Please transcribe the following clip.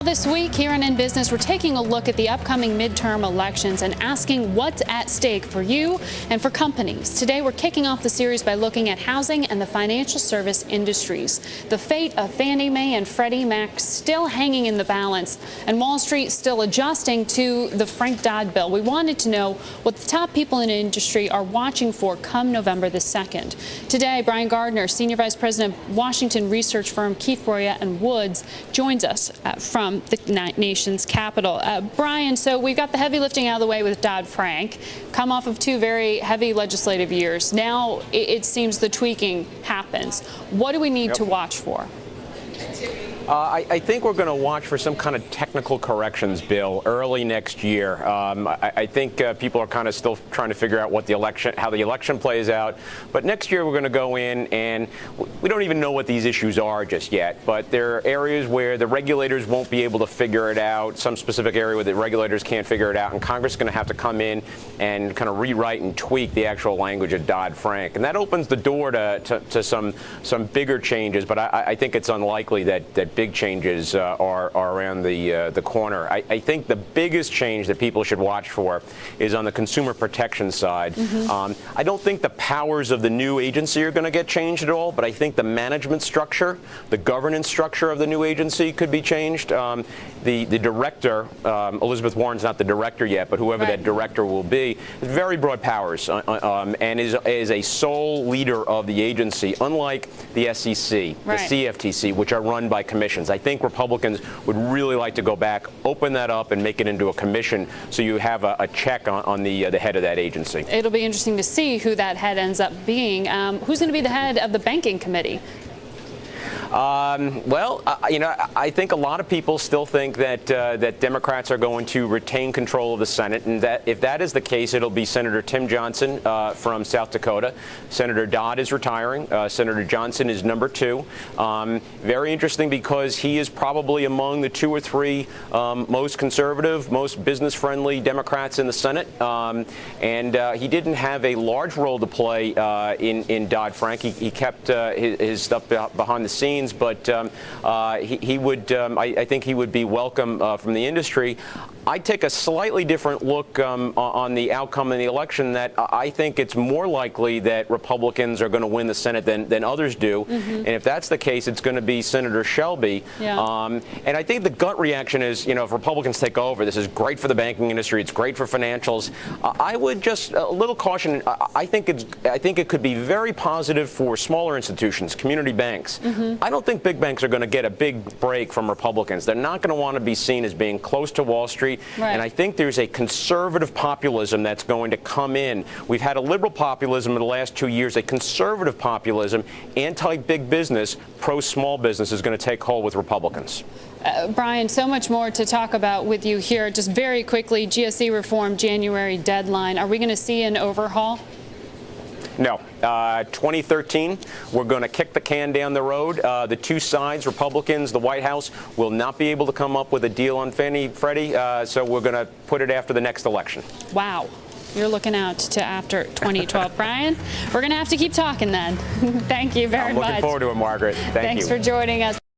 This week here on InBusiness, we're taking a look at the upcoming midterm elections and asking what's at stake for you and for companies. Today, we're kicking off the series by looking at housing and the financial service industries. The fate of Fannie Mae and Freddie Mac still hanging in the balance, and Wall Street still adjusting to the Frank-Dodd bill. We wanted to know what the top people in the industry are watching for come November the 2nd. Today, Brian Gardner, Senior Vice President of Washington research firm Keefe Bruyette Woods, joins us from the nation's capital. Brian, so we've got the heavy lifting out of the way with Dodd-Frank, come off of two very heavy legislative years. Now it seems the tweaking happens. What do we need to watch for? I think we're going to watch for some kind of technical corrections bill early next year. I think people are kind of still trying to figure out what how the election plays out. But next year we're going to go in, and we don't even know what these issues are just yet. But there are areas where the regulators won't be able to figure it out, some specific area where the regulators can't figure it out, and Congress is going to have to come in and kind of rewrite and tweak the actual language of Dodd-Frank. And that opens the door to some bigger changes. But I think it's unlikely that big changes are around the corner. I think the biggest change that people should watch for is on the consumer protection side. I don't think the powers of the new agency are going to get changed at all, but I think the management structure, the governance structure of the new agency could be changed. The director, Elizabeth Warren's not the director yet, but whoever that director will be, has very broad powers and is a sole leader of the agency, unlike the SEC, the CFTC, which are run by commissions. I think Republicans would really like to go back, open that up, and make it into a commission so you have a check on the head of that agency. It'll be interesting to see who that head ends up being. Who's going to be the head of the banking committee? I think a lot of people still think that Democrats are going to retain control of the Senate, and that if that is the case, it'll be Senator Tim Johnson from South Dakota. Senator Dodd is retiring. Senator Johnson is number 2. Very interesting because he is probably among the 2 or 3 most conservative, most business-friendly Democrats in the Senate, and he didn't have a large role to play in Dodd-Frank. He kept his stuff behind the scenes, but he would. I think he would be welcome from the industry. I take a slightly different look on the outcome in the election. That I think it's more likely that Republicans are going to win the Senate than others do, and if that's the case, it's going to be Senator Shelby. And I think the gut reaction is, if Republicans take over, this is great for the banking industry. It's great for financials. I would just a little caution. I think it could be very positive for smaller institutions, community banks. I don't think big banks are going to get a big break from Republicans. They're not going to want to be seen as being close to Wall Street. And I think there's a conservative populism that's going to come in. We've had a liberal populism in the last 2 years, a conservative populism, anti-big business, pro-small business is going to take hold with Republicans. Brian, so much more to talk about with you here. Just very quickly, GSE reform January deadline. Are we going to see an overhaul? No. 2013, we're going to kick the can down the road. The two sides, Republicans, the White House, will not be able to come up with a deal on Fannie, Freddie, so we're going to put it after the next election. Wow. You're looking out to after 2012. Brian, we're going to have to keep talking then. Thank you very much. I'm looking forward to it, Margaret. Thank you. Thanks for joining us.